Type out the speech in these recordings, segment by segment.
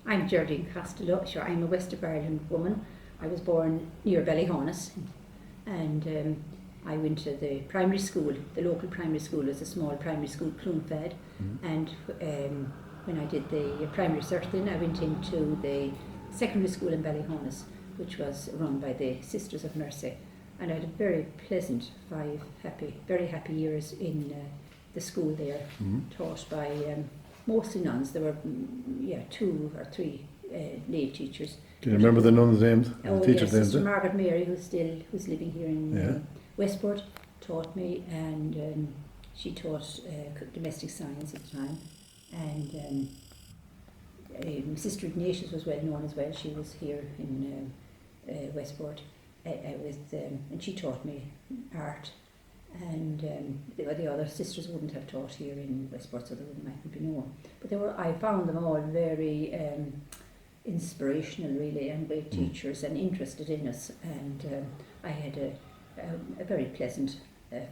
I'm Geraldine Costello. Sure, I'm a West of Ireland woman. I was born near Ballyhonus, and I went to the primary school. The local primary school was a small primary school, Clunfad, and when I did the primary cert then I went into the secondary school in Ballyhonus, which was run by the Sisters of Mercy, and I had a very pleasant very happy years in the school there, taught by mostly nuns. There were 2 or 3 lay teachers. Can you remember the nuns' names? Oh the yes, teachers' Sister names? Margaret Mary, who's living here in Westport, taught me, and she taught domestic science at the time, and Sister Ignatius was well known as well. She was here in Westport, and she taught me art. And the other sisters wouldn't have taught here in Westport, so they mightn't be known. But I found them all very inspirational, really, and great teachers and interested in us. And I had a very pleasant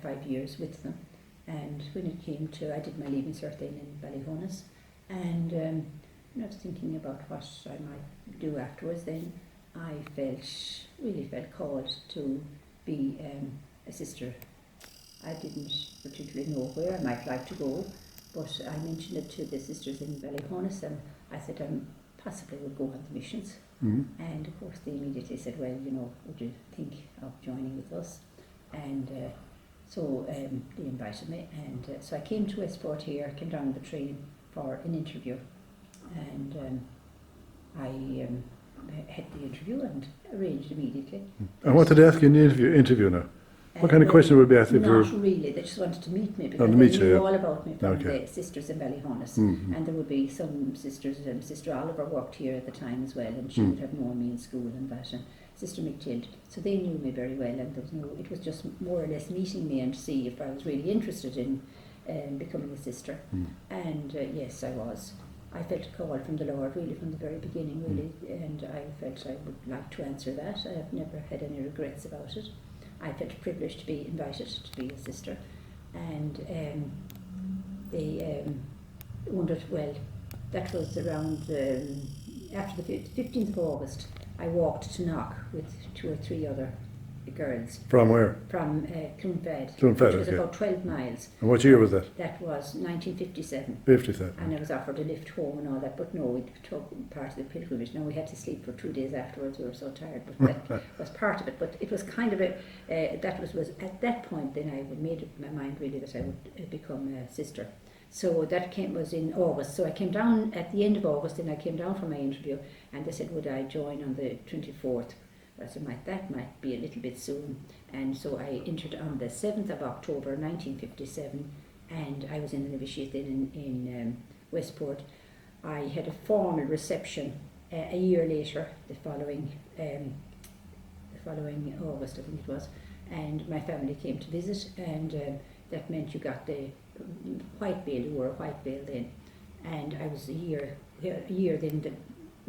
5 years with them. And when it came to, I did my leaving cert then in Ballyhonus, and when I was thinking about what I might do afterwards, then I really felt called to be a sister. I didn't particularly know where I might like to go, but I mentioned it to the sisters in Ballyhonus, and I said I possibly would go on the missions. And of course they immediately said, well, would you think of joining with us? And so they invited me, and so I came to Westport here, came down the train for an interview, and I had the interview and arranged immediately. And what did they ask you in the interview now? What kind of question would be asked if you're... Not really, they just wanted to meet me because meet they you, knew all about me from Okay. the sisters in Ballyhonus. And there would be some sisters, Sister Oliver worked here at the time as well, and she would have known me in school and that, and Sister McTild. So they knew me very well, and it was just more or less meeting me and see if I was really interested in becoming a sister. And yes, I was. I felt a call from the Lord really from the very beginning, really, and I felt I would like to answer that. I have never had any regrets about it. I felt privileged to be invited to be a sister, and they wondered, well, that was around after the 15th of August. I walked to Knock with 2 or 3 other girls. From where? From Clunfad, Clunfad, which was okay. about 12 miles. And what year was that? That was 1957. 57. And I was offered a lift home and all that, but no, it took part of the pilgrimage. Now we had to sleep for 2 days afterwards. We were so tired, but that was part of it. But it was kind of that was at that point. Then I made up my mind really that I would become a sister. So that was in August. So I came down at the end of August. Then I came down for my interview, and they said, would I join on the 24th? I said, that might be a little bit soon. And so I entered on the 7th of October 1957, and I was in the novitiate then in Westport. I had a formal reception a year later, the following August, I think it was, and my family came to visit, and that meant you got the white veil. You wore a white veil then, and I was a year then. The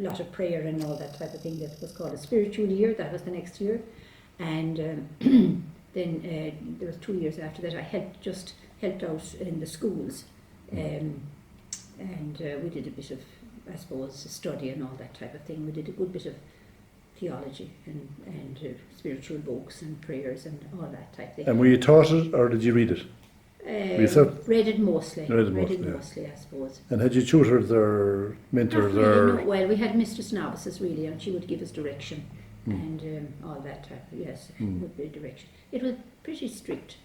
lot of prayer and all that type of thing. That was called a spiritual year. That was the next year, and then there was 2 years after that. I helped out in the schools, and we did a bit of, I suppose, study and all that type of thing. We did a good bit of theology and spiritual books and prayers and all that type of thing. And were you taught it or did you read it? Read it mostly. Read it mostly, I suppose. And had you tutors or mentors? Not really, or? no. Well, we had mistress novices really, and she would give us direction and all that type. Yes, would be direction. It was pretty strict.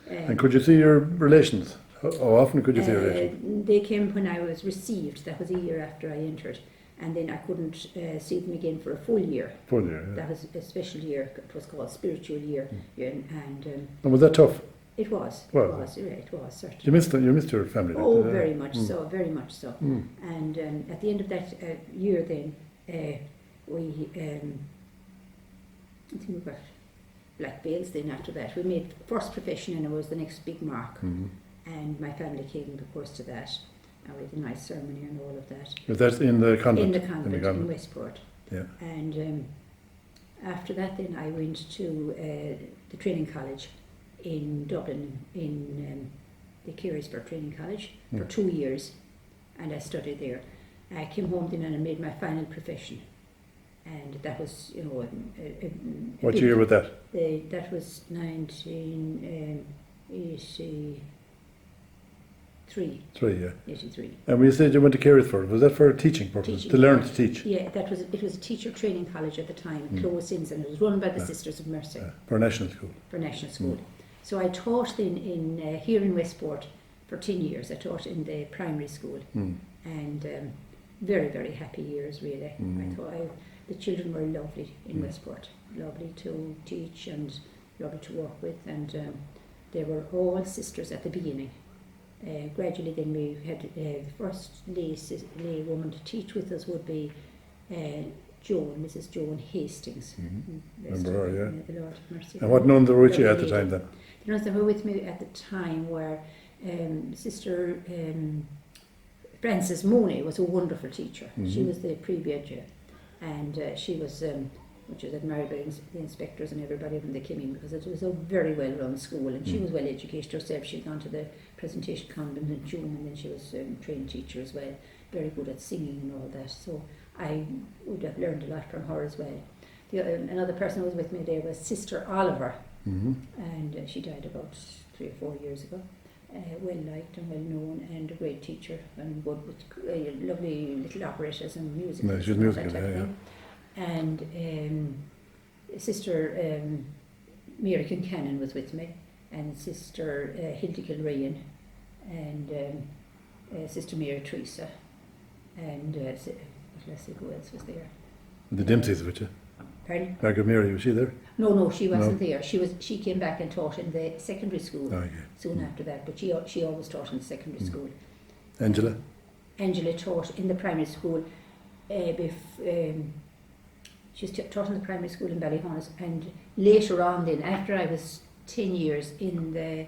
And could you see your relations? How often could you see your relations? They came when I was received. That was a year after I entered, and then I couldn't see them again for a full year. Full year. Yeah. That was a special year. It was called spiritual year, And was that tough? It was. Well, it was certainly. You missed your family. Oh, very much so, very much so. And at the end of that year, then we I think we got black veils. Then after that, we made first profession, and it was the next big mark. And my family came, of course, to that. We had a nice ceremony and all of that. Was that in the convent? In the convent in Westport. Yeah. And after that, then I went to the training college in Dublin, in the Carysborough Training College for 2 years, and I studied there. I came home then and I made my final profession. And that was, you know, What year was that? That was 1983. 83. And when you said you went to Carrisford, was that for teaching purposes? To learn to teach? Yeah, it was a teacher training college at the time, closed in, and it was run by the Sisters of Mercy. For national school? For national school. So I taught here in Westport for 10 years. I taught in the primary school. And very, very happy years, really. I thought the children were lovely in Westport. Lovely to teach and lovely to work with. And they were all sisters at the beginning. Gradually then we had the first lay woman to teach with us would be Mrs. Joan Hastings. Remember her, yeah. The Lord have mercy. And what nuns were with you at the time then? The nuns that were with me at the time were Sister Frances Mooney was a wonderful teacher. She was the pre-Beadja, and she was which was admired by the inspectors and everybody when they came in, because it was a very well run school, and she was well educated herself. She'd gone to the presentation convent in June, and then she was trained teacher as well, very good at singing and all that, so I would have learned a lot from her as well. Another person who was with me there was Sister Oliver, and she died about 3 or 4 years ago. Well liked and well known, and a great teacher, and good with lovely little operettas and music. No, she was musical, yeah. And Sister Mary Kincannon was with me, and Sister Hilda Kilrayan, and Sister Mary Teresa, and who else was there? The Dempseys with you? Pardon? Margaret Mary, was she there? No, she wasn't there. She came back and taught in the secondary school soon after that, but she always taught in the secondary school. Angela? Angela taught in the primary school. She taught in the primary school in Ballyhonus, and later on then, after I was 10 years in the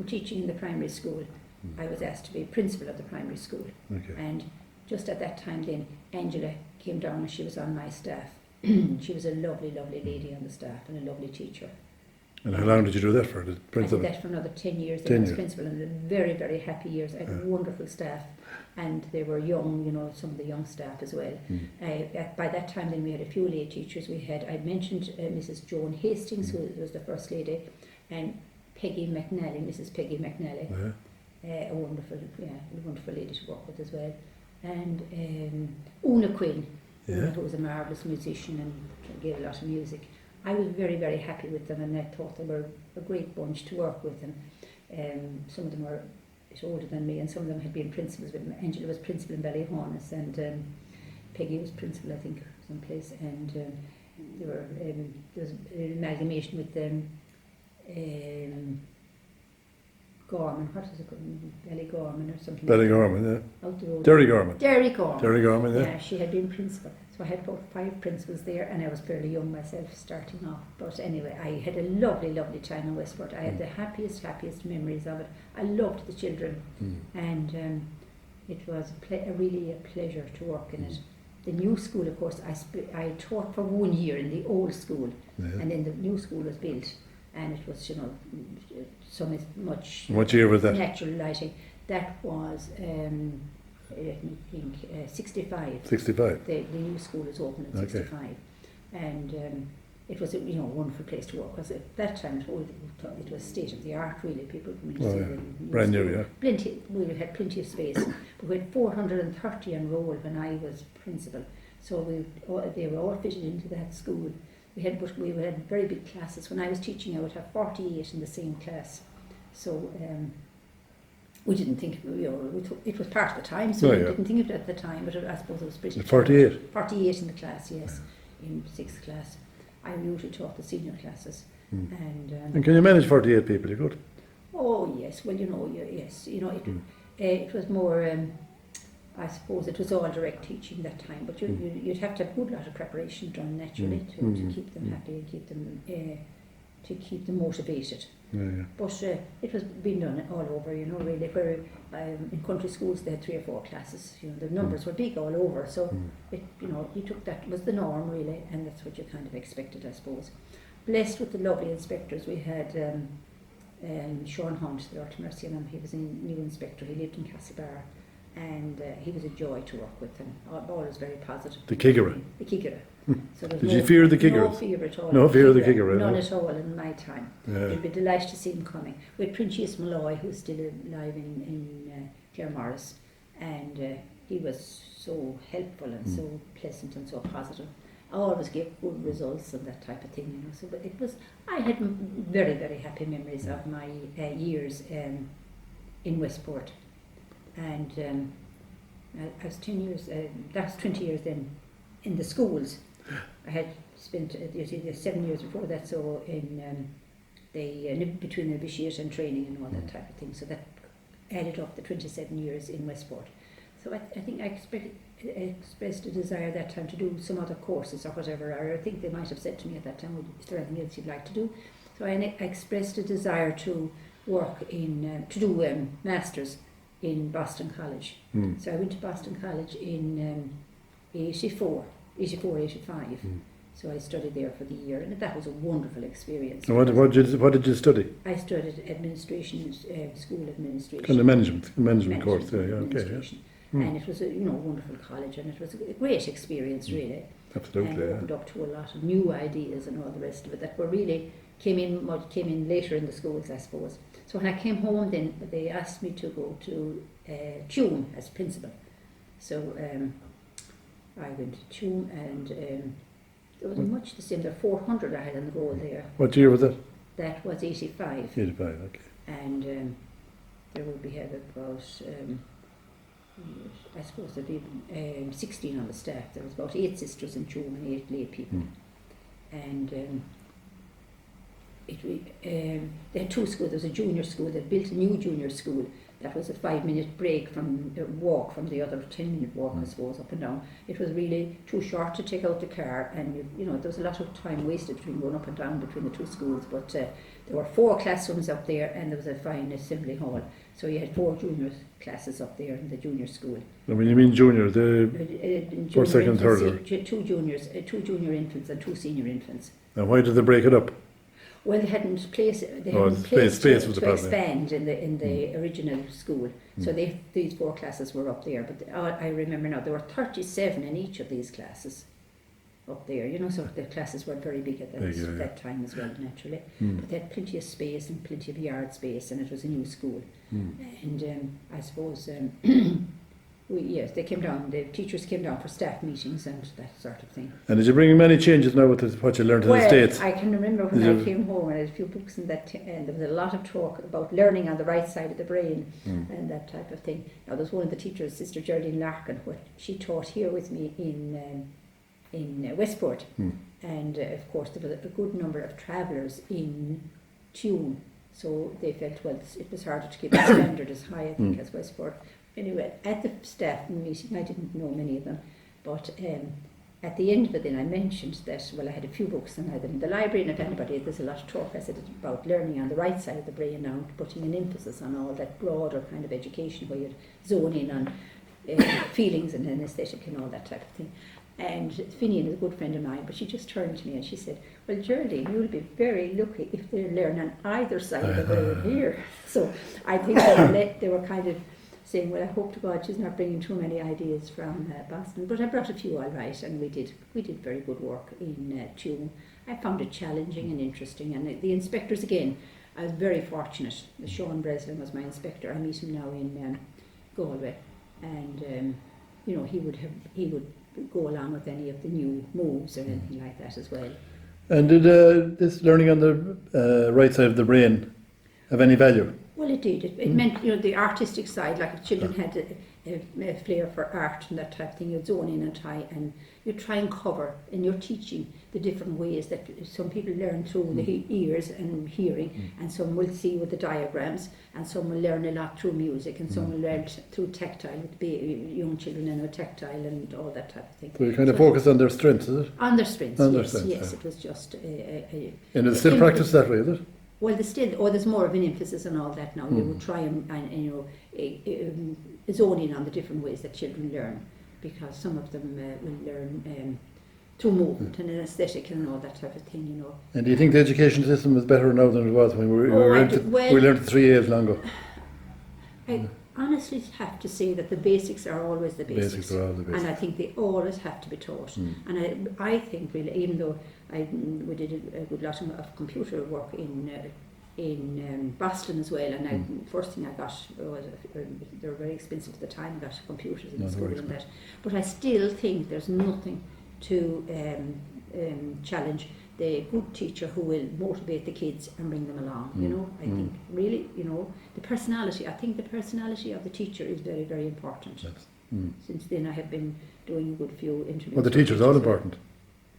teaching in the primary school, I was asked to be principal of the primary school. And just at that time then, Angela came down and she was on my staff. She was a lovely, lovely lady on the staff and a lovely teacher. And how long did you do that for? The principal? I did that for another 10 years. I was principal, and very, very happy years. I had wonderful staff, and they were young, you know, some of the young staff as well. By that time then we had a few lay teachers. I'd mentioned Mrs. Joan Hastings, who was the first lady, and Peggy McNally, Mrs. Peggy McNally, a wonderful lady to work with as well. And Una Quinn, who was a marvellous musician and gave a lot of music. I was very, very happy with them, and I thought they were a great bunch to work with. And some of them were older than me, and some of them had been principals. Angela was principal in Ballyhonus, and Peggy was principal, I think, someplace. And there was an amalgamation with Gorman, what is it called? Ballygorman or something. Ballygorman, yeah. Out the road. Derry Gorman, yeah. Yeah, she had been principal. So I had about 5 principals there, and I was fairly young myself starting off. But anyway, I had a lovely, lovely time in Westport. I had the happiest memories of it. I loved the children, and it was really a pleasure to work in it. The new school, of course, I taught for 1 year in the old school, and then the new school was built. And it was, you know, much. What year was that? Natural lighting. That was, let me think, 65. 65. The new school was opened in 65, and it was a wonderful place to work, because at that time it was state of the art, really. People come in to see the brand new, yeah. We had plenty of space, but we had 430 enrolled when I was principal, so they were all fitted into that school. We had very big classes. When I was teaching, I would have 48 in the same class. So we didn't think, it was part of the time, so we didn't think of it at the time, but I suppose it was pretty. 48? 48 in the class, yes, in 6th class. I usually taught the senior classes. And can you manage 48 people? You could? Oh, yes. Well, yes. It was more... I suppose it was all direct teaching that time, but you'd have to have a good lot of preparation done naturally to keep them happy and to keep them motivated. But it was being done all over, really. Where in country schools they had 3 or 4 classes. The numbers were big all over, so you took that was the norm really, and that's what you kind of expected, I suppose. Blessed with the lovely inspectors, we had Sean Hunt, the Lord have mercy on him. He was a new inspector. He lived in Castlebar. and he was a joy to work with, and always very positive. The Kiggera. The Kiggera. So Did you fear the Kiggera? No fear at all. No fear of the Kiggera. None at all in my time. Yeah. You'd be delighted to see him coming. We had Princess Malloy, who's still alive in Claremorris, and he was so helpful and so pleasant and so positive. I always gave good results and that type of thing, you know. So, but it was, I had very, very happy memories of my years in Westport, and I was 10 years. That was 20 years then in the schools. I had spent the 7 years before that, so in between the novitiate and training and all that type of thing. So that added up the 27 years in Westport. So I think I expressed a desire that time to do some other courses or whatever, or I think they might have said to me at that time, is there anything else you'd like to do? So I expressed a desire to work in, to do masters in Boston College. So I went to Boston College in 85. So I studied there for the year, and that was a wonderful experience. And what did you study? I studied administration, school administration. Kind of management course, yeah, okay. Yeah. And it was a wonderful college, and it was a great experience, really. Absolutely, and opened up to a lot of new ideas and all the rest of it that were really came in later in the schools, I suppose. So when I came home, then they asked me to go to Tuam as principal. So I went to Tuam, and it was much the same. There were 400 I had on the roll there. What year was that? That was 85. 85, okay. And there would be had about. I suppose there'd be 16 on the staff. There was about 8 sisters in Tuam and 8 lay people. And they had 2 schools. There was a junior school. They built a new junior school. That was a 5-minute break from walk from the other 10-minute walk, I suppose, up and down. It was really too short to take out the car, and there was a lot of time wasted between going up and down between the 2 schools. But there were 4 classrooms up there, and there was a fine assembly hall. So you had 4 junior classes up there in the junior school. And when you mean junior, first, second, third? 2 juniors, 2 junior infants and 2 senior infants. And why did they break it up? Well, they hadn't place. They Oh, hadn't place space to, was the to problem. expand in the original school. So these 4 classes were up there. But I remember now there were 37 in each of these classes up there. So the classes were very big at that time as well, naturally. But they had plenty of space and plenty of yard space, and it was a new school. And I suppose they came down. The teachers came down for staff meetings and that sort of thing. And did you bring many changes now with what you learned in the States? I can remember when I came home, and I had a few books in that, and there was a lot of talk about learning on the right side of the brain and that type of thing. Now, there was one of the teachers, Sister Geraldine Larkin, she taught here with me in Westport, and of course there was a good number of travellers in Tuam, so they felt, well, it was harder to keep the standard as high, I think, as Westport. Anyway, at the staff meeting, I didn't know many of them, but at the end of it then I mentioned that, well, I had a few books and I had them in the library, and if anybody, there's a lot of talk, I said, about learning on the right side of the brain now, putting an emphasis on all that broader kind of education where you'd zone in on feelings and anesthetic and all that type of thing. And Finian is a good friend of mine, but she just turned to me and she said, well, Geraldine, you'll be very lucky if they learn on either side of the brain here. So I think they were kind of saying, well, I hope to God she's not bringing too many ideas from Boston, but I brought a few all right, and we did very good work in Tuam. I found it challenging and interesting, and the inspectors, again, I was very fortunate. Sean Breslin was my inspector. I meet him now in Galway, and he would go along with any of the new moves or anything like that as well. And did this learning on the right side of the brain have any value? Well, it did. It meant, the artistic side, like children had a flair for art and that type of thing. You'd zone in and you try and cover in your teaching the different ways that some people learn through the ears and hearing, and some will see with the diagrams, and some will learn a lot through music, and some will learn through tactile, with young children and tactile and all that type of thing. So you kind of focus on their strengths, is it? On their strengths, yes. It was just and it's still practiced that way, is it? Well, there's more of an emphasis on all that now. You would try and zone in on the different ways that children learn, because some of them will learn through movement and aesthetic and all that type of thing, And do you think the education system is better now than it was when we learned 3 years long ago? honestly have to say that the basics are always the basics. Basics are always the basics. And I think they always have to be taught. And I think really, even though we did a good lot of computer work in Boston as well, and first thing I got was, they were very expensive at the time, I got computers in school and that. But I still think there's nothing to challenge the good teacher who will motivate the kids and bring them along. You know, I think really, you know, the personality. I think the personality of the teacher is very, very important. Yes. Since then, I have been doing a good few interviews. Well, the teacher is all important.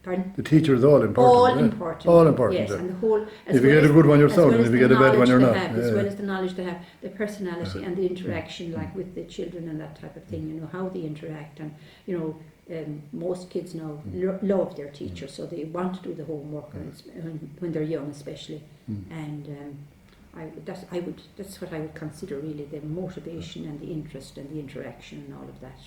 Pardon? The teacher is all important. All yeah? important. All important. Yes, yeah. and the whole. If you get a good one, you're sound, and if you get a bad one, you're not. As well as the knowledge they have, the personality and the interaction, like with the children and that type of thing. You know how they interact, and you know. Most kids now love their teacher, so they want to do the homework when they're young, especially. And that's what I would consider really the motivation and the interest and the interaction and all of that